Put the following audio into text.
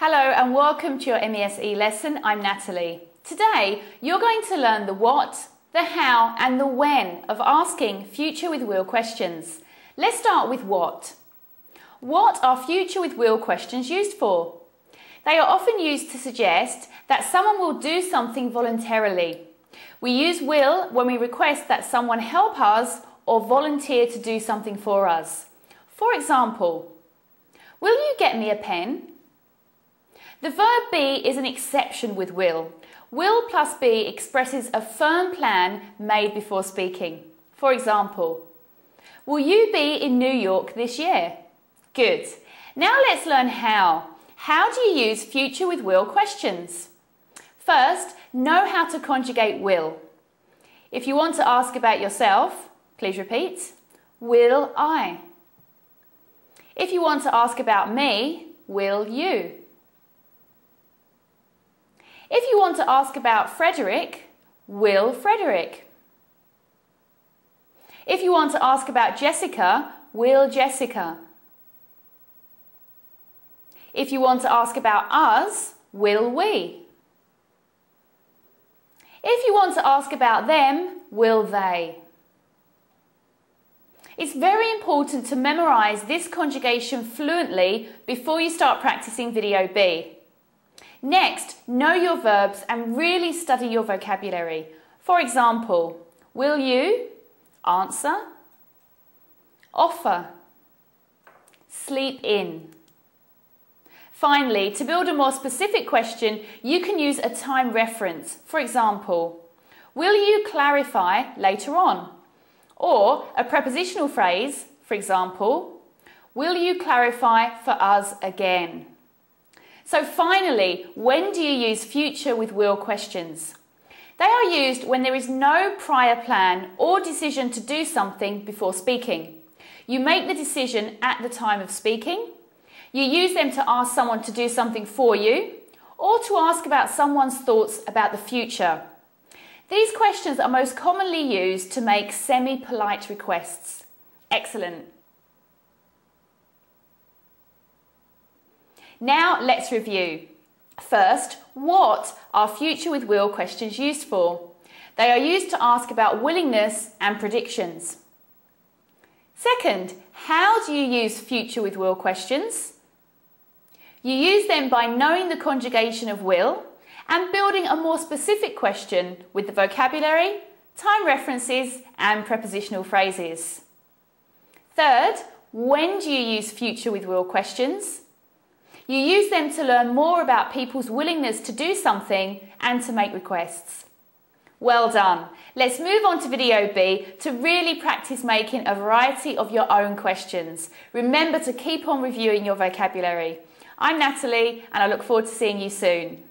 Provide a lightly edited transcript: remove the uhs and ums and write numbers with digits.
Hello and welcome to your MESE lesson. I'm Natalie. Today you're going to learn the what, the how and the when of asking future with will questions. Let's start with what. What are future with will questions used for? They are often used to suggest that someone will do something voluntarily. We use will when we request that someone help us or volunteer to do something for us. For example, will you get me a pen? The verb be is an exception with will. Will plus be expresses a firm plan made before speaking. For example, will you be in New York this year? Good. Now let's learn how. How do you use future with will questions? First, know how to conjugate will. If you want to ask about yourself, please repeat, will I? If you want to ask about me, will you? If you want to ask about Frederick, will Frederick? If you want to ask about Jessica, will Jessica? If you want to ask about us, will we? If you want to ask about them, will they? It's very important to memorize this conjugation fluently before you start practicing video B. Next, know your verbs and really study your vocabulary. For example, will you, answer, offer, sleep in. Finally, to build a more specific question, you can use a time reference. For example, will you clarify later on? Or a prepositional phrase, for example, will you clarify for us again? So finally, when do you use future with will questions? They are used when there is no prior plan or decision to do something before speaking. You make the decision at the time of speaking. You use them to ask someone to do something for you or to ask about someone's thoughts about the future. These questions are most commonly used to make semi-polite requests. Excellent. Now let's review. First, what are future with will questions used for? They are used to ask about willingness and predictions. Second, how do you use future with will questions? You use them by knowing the conjugation of will and building a more specific question with the vocabulary, time references and prepositional phrases. Third, when do you use future with will questions? You use them to learn more about people's willingness to do something and to make requests. Well done. Let's move on to video B to really practice making a variety of your own questions. Remember to keep on reviewing your vocabulary. I'm Natalie and I look forward to seeing you soon.